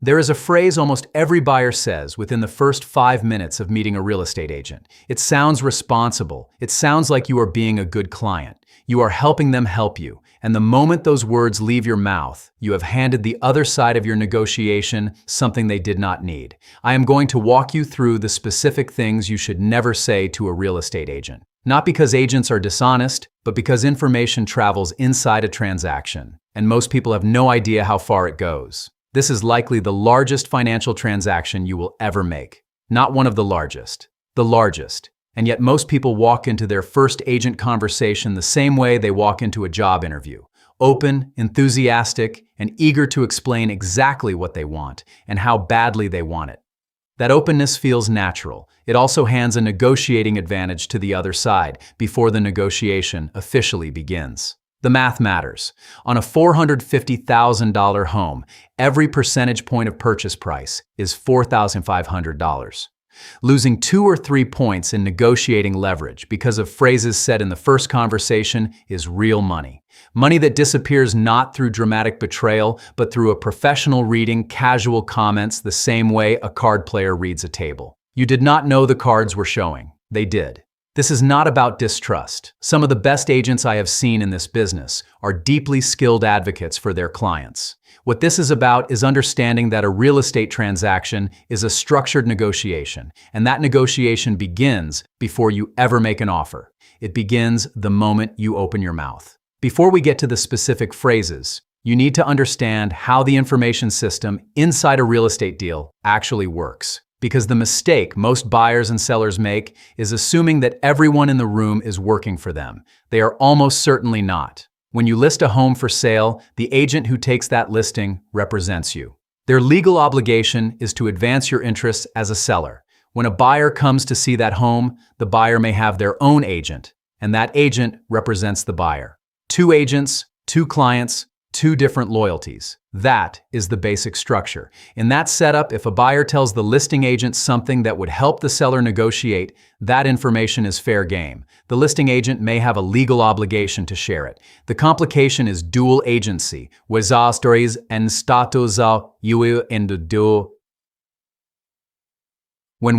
There is a phrase almost every buyer says within the first 5 minutes of meeting a real estate agent. It sounds responsible. It sounds like you are being a good client. You are helping them help you. And the moment those words leave your mouth, you have handed the other side of your negotiation something they did not need. I am going to walk you through the specific things you should never say to a real estate agent. Not because agents are dishonest, but because information travels inside a transaction, and most people have no idea how far it goes. This is likely the largest financial transaction you will ever make. Not one of the largest, the largest. And yet most people walk into their first agent conversation the same way they walk into a job interview. Open, enthusiastic, and eager to explain exactly what they want and how badly they want it. That openness feels natural. It also hands a negotiating advantage to the other side before the negotiation officially begins. The math matters. On a $450,000 home, every percentage point of purchase price is $4,500. Losing 2 or 3 points in negotiating leverage because of phrases said in the first conversation is real money. Money that disappears not through dramatic betrayal, but through a professional reading casual comments the same way a card player reads a table. You did not know the cards were showing. They did. This is not about distrust. Some of the best agents I have seen in this business are deeply skilled advocates for their clients. What this is about is understanding that a real estate transaction is a structured negotiation, and that negotiation begins before you ever make an offer. It begins the moment you open your mouth. Before we get to the specific phrases, you need to understand how the information system inside a real estate deal actually works. Because the mistake most buyers and sellers make is assuming that everyone in the room is working for them. They are almost certainly not. When you list a home for sale, the agent who takes that listing represents you. Their legal obligation is to advance your interests as a seller. When a buyer comes to see that home, the buyer may have their own agent, and that agent represents the buyer. 2 agents, 2 clients, 2 different loyalties. That is the basic structure. In that setup, if a buyer tells the listing agent something that would help the seller negotiate, that information is fair game. The listing agent may have a legal obligation to share it. The complication is dual agency. When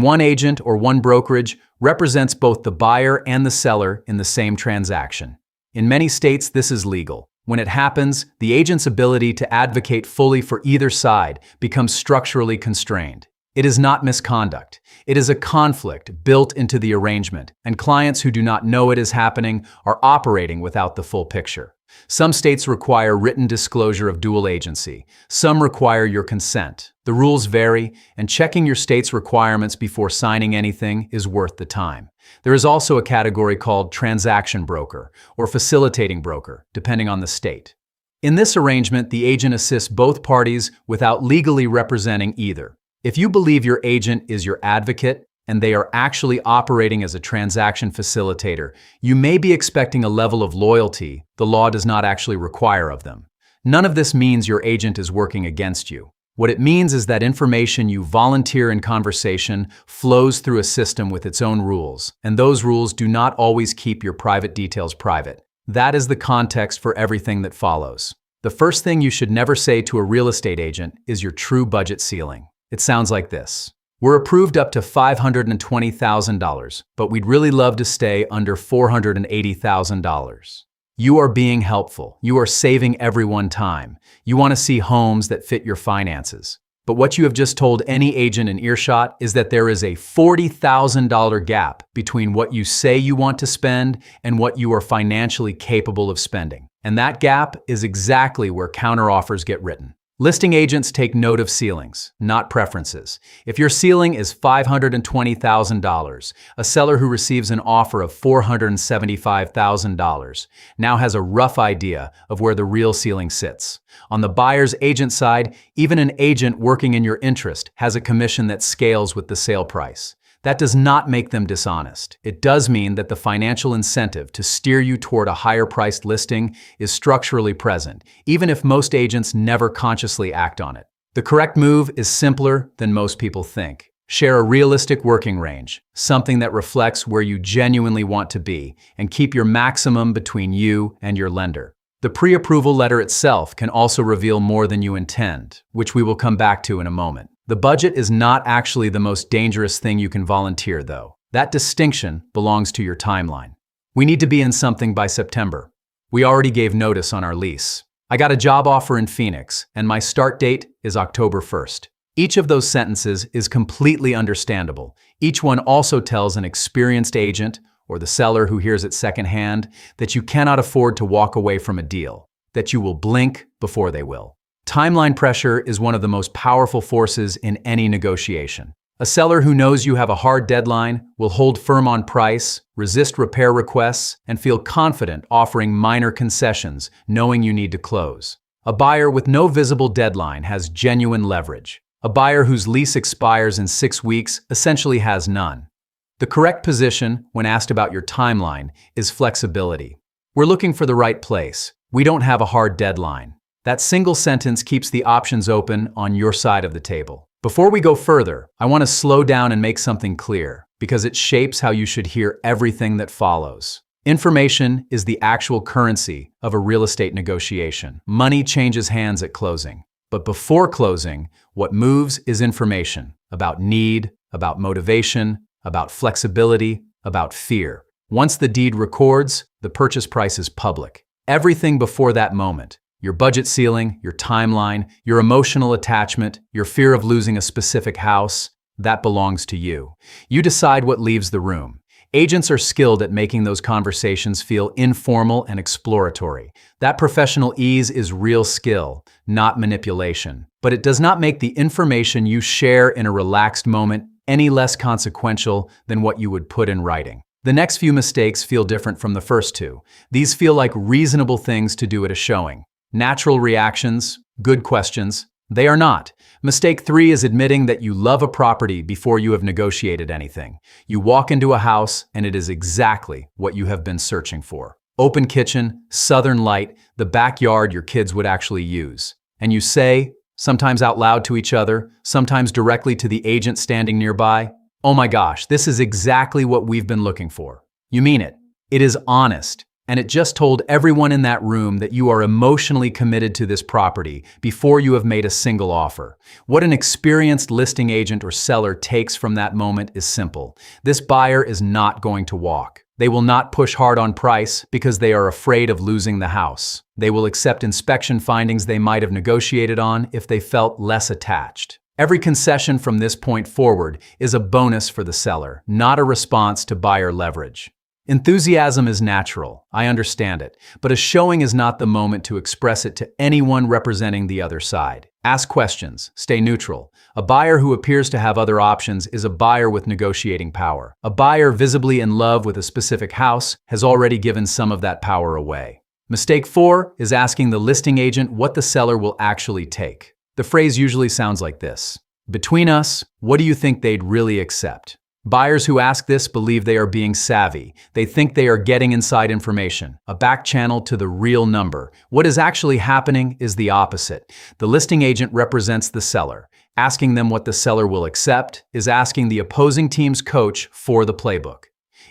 one agent or one brokerage represents both the buyer and the seller in the same transaction. In many states, this is legal. When it happens, the agent's ability to advocate fully for either side becomes structurally constrained. It is not misconduct. It is a conflict built into the arrangement, and clients who do not know it is happening are operating without the full picture. Some states require written disclosure of dual agency. Some require your consent. The rules vary, and checking your state's requirements before signing anything is worth the time. There is also a category called transaction broker or facilitating broker, depending on the state. In this arrangement, the agent assists both parties without legally representing either. If you believe your agent is your advocate and they are actually operating as a transaction facilitator, you may be expecting a level of loyalty the law does not actually require of them. None of this means your agent is working against you. What it means is that information you volunteer in conversation flows through a system with its own rules, and those rules do not always keep your private details private. That is the context for everything that follows. The first thing you should never say to a real estate agent is your true budget ceiling. It sounds like this. We're approved up to $520,000, but we'd really love to stay under $480,000. You are being helpful. You are saving everyone time. You want to see homes that fit your finances. But what you have just told any agent in earshot is that there is a $40,000 gap between what you say you want to spend and what you are financially capable of spending. And that gap is exactly where counteroffers get written. Listing agents take note of ceilings, not preferences. If your ceiling is $520,000, a seller who receives an offer of $475,000 now has a rough idea of where the real ceiling sits. On the buyer's agent side, even an agent working in your interest has a commission that scales with the sale price. That does not make them dishonest. It does mean that the financial incentive to steer you toward a higher-priced listing is structurally present, even if most agents never consciously act on it. The correct move is simpler than most people think. Share a realistic working range, something that reflects where you genuinely want to be, and keep your maximum between you and your lender. The pre-approval letter itself can also reveal more than you intend, which we will come back to in a moment. The budget is not actually the most dangerous thing you can volunteer, though. That distinction belongs to your timeline. We need to be in something by September. We already gave notice on our lease. I got a job offer in Phoenix, and my start date is October 1st. Each of those sentences is completely understandable. Each one also tells an experienced agent, or the seller who hears it secondhand, that you cannot afford to walk away from a deal, that you will blink before they will. Timeline pressure is one of the most powerful forces in any negotiation. A seller who knows you have a hard deadline will hold firm on price, resist repair requests, and feel confident offering minor concessions, knowing you need to close. A buyer with no visible deadline has genuine leverage. A buyer whose lease expires in 6 weeks essentially has none. The correct position, when asked about your timeline, is flexibility. We're looking for the right place. We don't have a hard deadline. That single sentence keeps the options open on your side of the table. Before we go further, I want to slow down and make something clear, because it shapes how you should hear everything that follows. Information is the actual currency of a real estate negotiation. Money changes hands at closing. But before closing, what moves is information about need, about motivation, about flexibility, about fear. Once the deed records, the purchase price is public. Everything before that moment, your budget ceiling, your timeline, your emotional attachment, your fear of losing a specific house, that belongs to you. You decide what leaves the room. Agents are skilled at making those conversations feel informal and exploratory. That professional ease is real skill, not manipulation. But it does not make the information you share in a relaxed moment any less consequential than what you would put in writing. The next few mistakes feel different from the first two. These feel like reasonable things to do at a showing. Natural reactions, good questions. They are not. Mistake 3 is admitting that you love a property before you have negotiated anything. You walk into a house and it is exactly what you have been searching for. Open kitchen, southern light, the backyard your kids would actually use. And you say, sometimes out loud to each other, sometimes directly to the agent standing nearby, "Oh my gosh, this is exactly what we've been looking for." You mean it. It is honest. And it just told everyone in that room that you are emotionally committed to this property before you have made a single offer. What an experienced listing agent or seller takes from that moment is simple. This buyer is not going to walk. They will not push hard on price because they are afraid of losing the house. They will accept inspection findings they might have negotiated on if they felt less attached. Every concession from this point forward is a bonus for the seller, not a response to buyer leverage. Enthusiasm is natural, I understand it, but a showing is not the moment to express it to anyone representing the other side. Ask questions, stay neutral. A buyer who appears to have other options is a buyer with negotiating power. A buyer visibly in love with a specific house has already given some of that power away. Mistake 4 is asking the listing agent what the seller will actually take. The phrase usually sounds like this: "Between us, what do you think they'd really accept?" Buyers who ask this believe they are being savvy. They think they are getting inside information, a back channel to the real number. What is actually happening is the opposite. The listing agent represents the seller. Asking them what the seller will accept is asking the opposing team's coach for the playbook.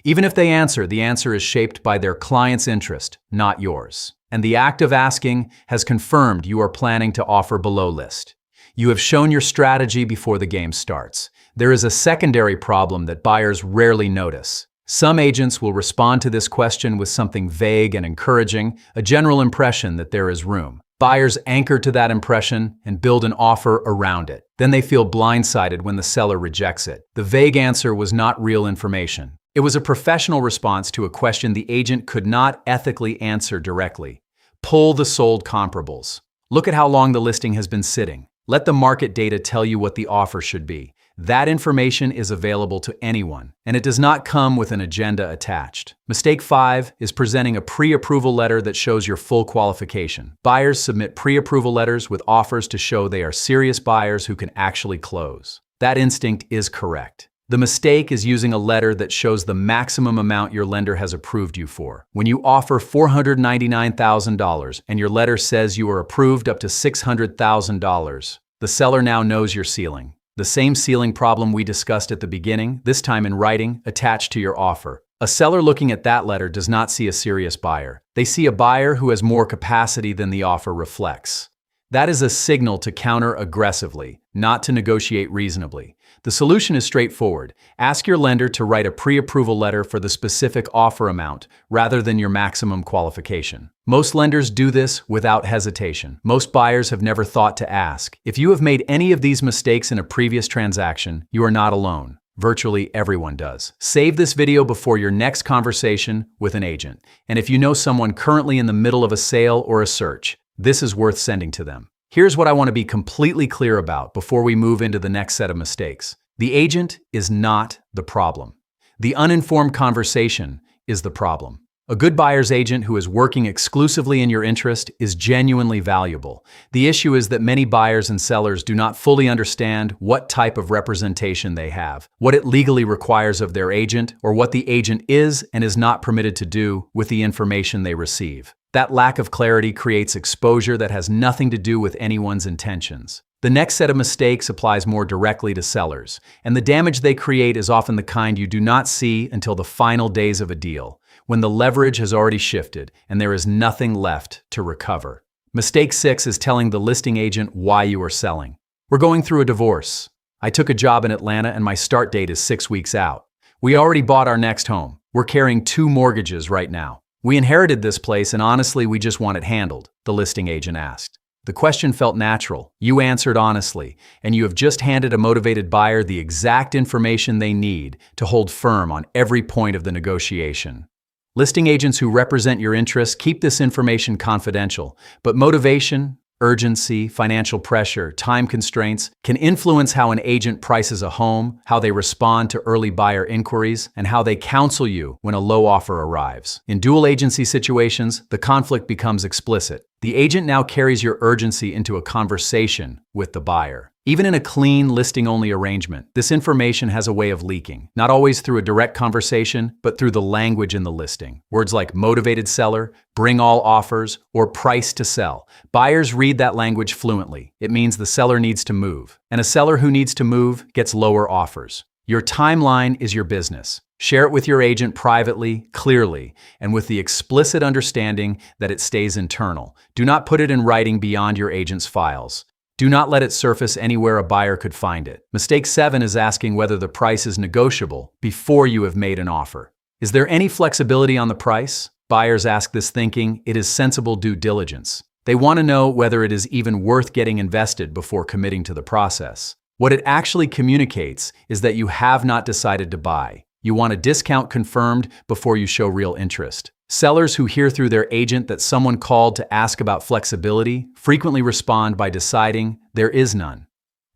Even if they answer, the answer is shaped by their client's interest, not yours. And the act of asking has confirmed you are planning to offer below list. You have shown your strategy before the game starts. There is a secondary problem that buyers rarely notice. Some agents will respond to this question with something vague and encouraging, a general impression that there is room. Buyers anchor to that impression and build an offer around it. Then they feel blindsided when the seller rejects it. The vague answer was not real information. It was a professional response to a question the agent could not ethically answer directly. Pull the sold comparables. Look at how long the listing has been sitting. Let the market data tell you what the offer should be. That information is available to anyone, and it does not come with an agenda attached. Mistake 5 is presenting a pre-approval letter that shows your full qualification. Buyers submit pre-approval letters with offers to show they are serious buyers who can actually close. That instinct is correct. The mistake is using a letter that shows the maximum amount your lender has approved you for. When you offer $499,000 and your letter says you are approved up to $600,000, the seller now knows your ceiling. The same ceiling problem we discussed at the beginning, this time in writing, attached to your offer. A seller looking at that letter does not see a serious buyer. They see a buyer who has more capacity than the offer reflects. That is a signal to counter aggressively, not to negotiate reasonably. The solution is straightforward. Ask your lender to write a pre-approval letter for the specific offer amount rather than your maximum qualification. Most lenders do this without hesitation. Most buyers have never thought to ask. If you have made any of these mistakes in a previous transaction, you are not alone. Virtually everyone does. Save this video before your next conversation with an agent. And if you know someone currently in the middle of a sale or a search, this is worth sending to them. Here's what I want to be completely clear about before we move into the next set of mistakes. The agent is not the problem. The uninformed conversation is the problem. A good buyer's agent who is working exclusively in your interest is genuinely valuable. The issue is that many buyers and sellers do not fully understand what type of representation they have, what it legally requires of their agent, or what the agent is and is not permitted to do with the information they receive. That lack of clarity creates exposure that has nothing to do with anyone's intentions. The next set of mistakes applies more directly to sellers, and the damage they create is often the kind you do not see until the final days of a deal, when the leverage has already shifted and there is nothing left to recover. Mistake 6 is telling the listing agent why you are selling. We're going through a divorce. I took a job in Atlanta and my start date is 6 weeks out. We already bought our next home. We're carrying 2 mortgages right now. We inherited this place and honestly, we just want it handled, the listing agent asked. The question felt natural. You answered honestly, and you have just handed a motivated buyer the exact information they need to hold firm on every point of the negotiation. Listing agents who represent your interests keep this information confidential, but motivation, urgency, financial pressure, time constraints can influence how an agent prices a home, how they respond to early buyer inquiries, and how they counsel you when a low offer arrives. In dual agency situations, the conflict becomes explicit. The agent now carries your urgency into a conversation with the buyer. Even in a clean, listing-only arrangement, this information has a way of leaking, not always through a direct conversation, but through the language in the listing. Words like motivated seller, bring all offers, or price to sell. Buyers read that language fluently. It means the seller needs to move, and a seller who needs to move gets lower offers. Your timeline is your business. Share it with your agent privately, clearly, and with the explicit understanding that it stays internal. Do not put it in writing beyond your agent's files. Do not let it surface anywhere a buyer could find it. Mistake 7 is asking whether the price is negotiable before you have made an offer. Is there any flexibility on the price? Buyers ask this thinking it is sensible due diligence. They want to know whether it is even worth getting invested before committing to the process. What it actually communicates is that you have not decided to buy. You want a discount confirmed before you show real interest. Sellers who hear through their agent that someone called to ask about flexibility frequently respond by deciding there is none.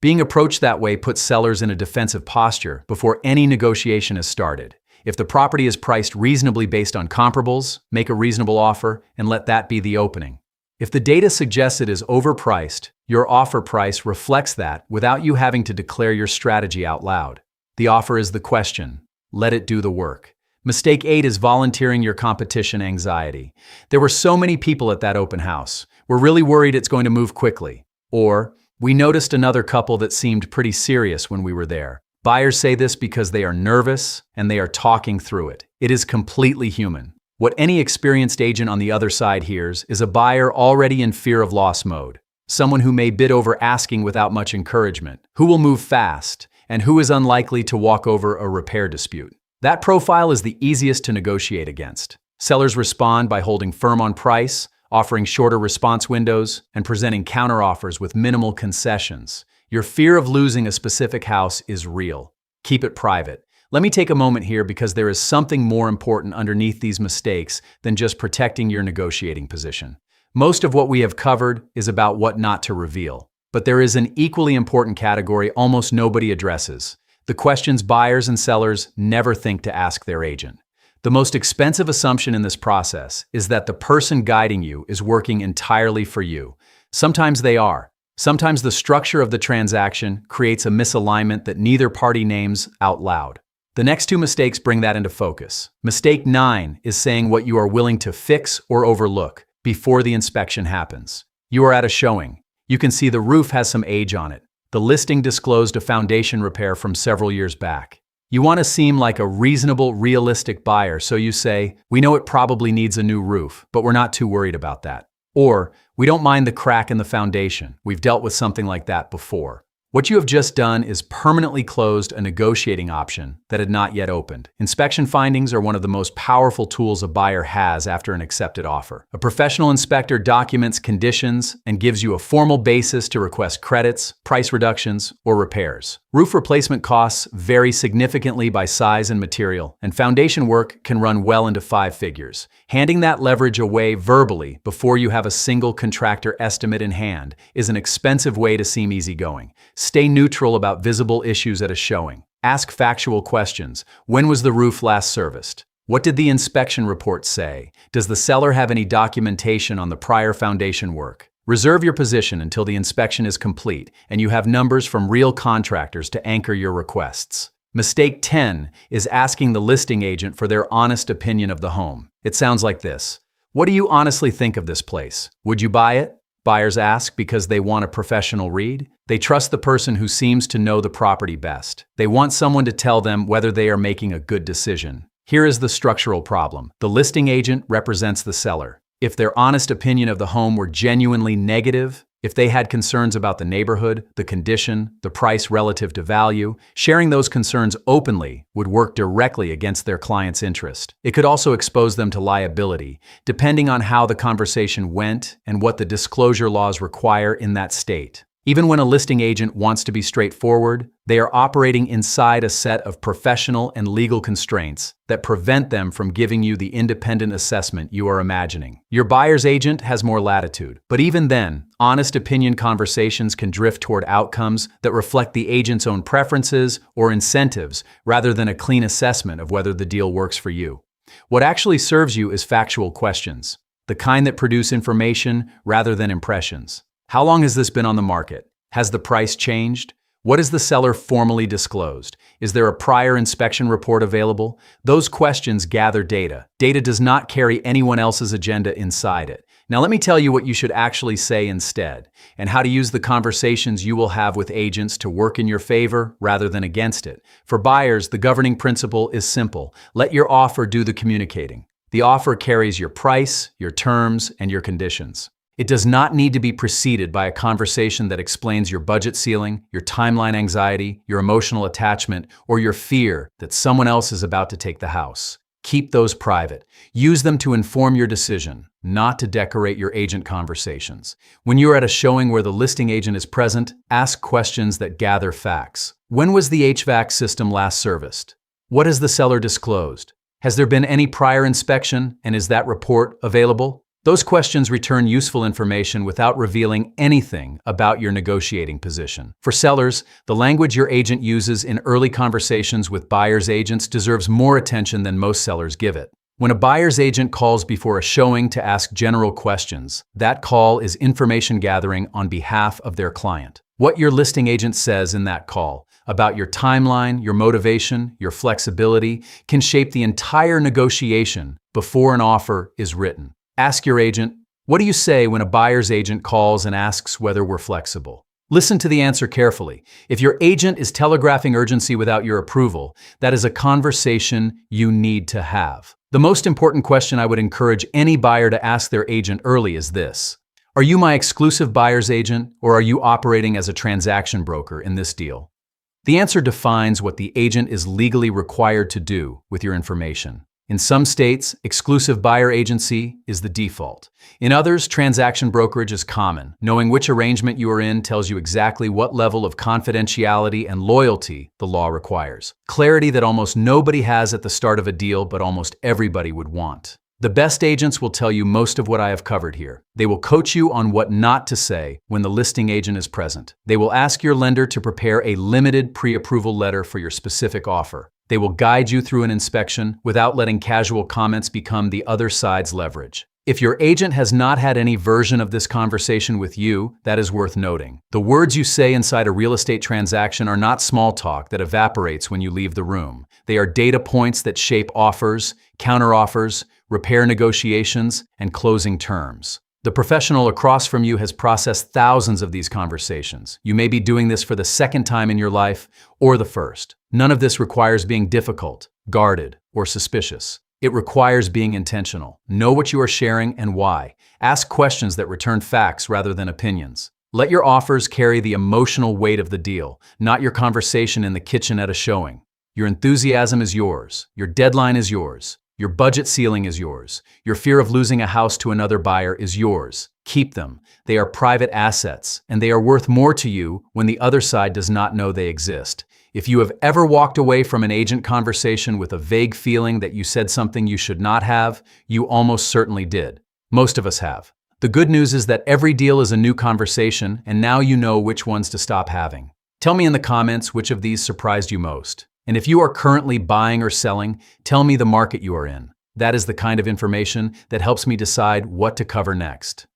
Being approached that way puts sellers in a defensive posture before any negotiation is started. If the property is priced reasonably based on comparables, make a reasonable offer and let that be the opening. If the data suggests it is overpriced, your offer price reflects that without you having to declare your strategy out loud. The offer is the question. Let it do the work. Mistake 8 is volunteering your competition anxiety. There were so many people at that open house. We're really worried it's going to move quickly. Or, we noticed another couple that seemed pretty serious when we were there. Buyers say this because they are nervous and they are talking through it. It is completely human. What any experienced agent on the other side hears is a buyer already in fear of loss mode. Someone who may bid over asking without much encouragement, who will move fast, and who is unlikely to walk over a repair dispute. That profile is the easiest to negotiate against. Sellers respond by holding firm on price, offering shorter response windows, and presenting counteroffers with minimal concessions. Your fear of losing a specific house is real. Keep it private. Let me take a moment here because there is something more important underneath these mistakes than just protecting your negotiating position. Most of what we have covered is about what not to reveal, but there is an equally important category almost nobody addresses. The questions buyers and sellers never think to ask their agent. The most expensive assumption in this process is that the person guiding you is working entirely for you. Sometimes they are. Sometimes the structure of the transaction creates a misalignment that neither party names out loud. The next 2 mistakes bring that into focus. Mistake 9 is saying what you are willing to fix or overlook before the inspection happens. You are at a showing. You can see the roof has some age on it. The listing disclosed a foundation repair from several years back. You want to seem like a reasonable, realistic buyer, so you say, "We know it probably needs a new roof, but we're not too worried about that." Or, "We don't mind the crack in the foundation. We've dealt with something like that before." What you have just done is permanently closed a negotiating option that had not yet opened. Inspection findings are one of the most powerful tools a buyer has after an accepted offer. A professional inspector documents conditions and gives you a formal basis to request credits, price reductions, or repairs. Roof replacement costs vary significantly by size and material, and foundation work can run well into 5 figures. Handing that leverage away verbally before you have a single contractor estimate in hand is an expensive way to seem easygoing. Stay neutral about visible issues at a showing. Ask factual questions. When was the roof last serviced? What did the inspection report say? Does the seller have any documentation on the prior foundation work? Reserve your position until the inspection is complete and you have numbers from real contractors to anchor your requests. Mistake 10 is asking the listing agent for their honest opinion of the home. It sounds like this. "What do you honestly think of this place? Would you buy it?" Buyers ask because they want a professional read. They trust the person who seems to know the property best. They want someone to tell them whether they are making a good decision. Here is the structural problem. The listing agent represents the seller. If their honest opinion of the home were genuinely negative, if they had concerns about the neighborhood, the condition, the price relative to value, sharing those concerns openly would work directly against their client's interest. It could also expose them to liability, depending on how the conversation went and what the disclosure laws require in that state. Even when a listing agent wants to be straightforward, they are operating inside a set of professional and legal constraints that prevent them from giving you the independent assessment you are imagining. Your buyer's agent has more latitude, but even then, honest opinion conversations can drift toward outcomes that reflect the agent's own preferences or incentives rather than a clean assessment of whether the deal works for you. What actually serves you is factual questions, the kind that produce information rather than impressions. How long has this been on the market? Has the price changed? What has the seller formally disclosed? Is there a prior inspection report available? Those questions gather data. Data does not carry anyone else's agenda inside it. Now let me tell you what you should actually say instead, and how to use the conversations you will have with agents to work in your favor rather than against it. For buyers, the governing principle is simple. Let your offer do the communicating. The offer carries your price, your terms, and your conditions. It does not need to be preceded by a conversation that explains your budget ceiling, your timeline anxiety, your emotional attachment, or your fear that someone else is about to take the house. Keep those private. Use them to inform your decision, not to decorate your agent conversations. When you are at a showing where the listing agent is present, ask questions that gather facts. When was the HVAC system last serviced? What has the seller disclosed? Has there been any prior inspection, and is that report available? Those questions return useful information without revealing anything about your negotiating position. For sellers, the language your agent uses in early conversations with buyer's agents deserves more attention than most sellers give it. When a buyer's agent calls before a showing to ask general questions, that call is information gathering on behalf of their client. What your listing agent says in that call about your timeline, your motivation, your flexibility can shape the entire negotiation before an offer is written. Ask your agent, what do you say when a buyer's agent calls and asks whether we're flexible? Listen to the answer carefully. If your agent is telegraphing urgency without your approval, that is a conversation you need to have. The most important question I would encourage any buyer to ask their agent early is this: are you my exclusive buyer's agent, or are you operating as a transaction broker in this deal? The answer defines what the agent is legally required to do with your information. In some states, exclusive buyer agency is the default. In others, transaction brokerage is common. Knowing which arrangement you are in tells you exactly what level of confidentiality and loyalty the law requires. Clarity that almost nobody has at the start of a deal, but almost everybody would want. The best agents will tell you most of what I have covered here. They will coach you on what not to say when the listing agent is present. They will ask your lender to prepare a limited pre-approval letter for your specific offer. They will guide you through an inspection without letting casual comments become the other side's leverage. If your agent has not had any version of this conversation with you, that is worth noting. The words you say inside a real estate transaction are not small talk that evaporates when you leave the room. They are data points that shape offers, counteroffers, repair negotiations, and closing terms. The professional across from you has processed thousands of these conversations. You may be doing this for the second time in your life or the first. None of this requires being difficult, guarded, or suspicious. It requires being intentional. Know what you are sharing and why. Ask questions that return facts rather than opinions. Let your offers carry the emotional weight of the deal, not your conversation in the kitchen at a showing. Your enthusiasm is yours. Your deadline is yours. Your budget ceiling is yours. Your fear of losing a house to another buyer is yours. Keep them. They are private assets, and they are worth more to you when the other side does not know they exist. If you have ever walked away from an agent conversation with a vague feeling that you said something you should not have, you almost certainly did. Most of us have. The good news is that every deal is a new conversation, and now you know which ones to stop having. Tell me in the comments which of these surprised you most. And if you are currently buying or selling, tell me the market you are in. That is the kind of information that helps me decide what to cover next.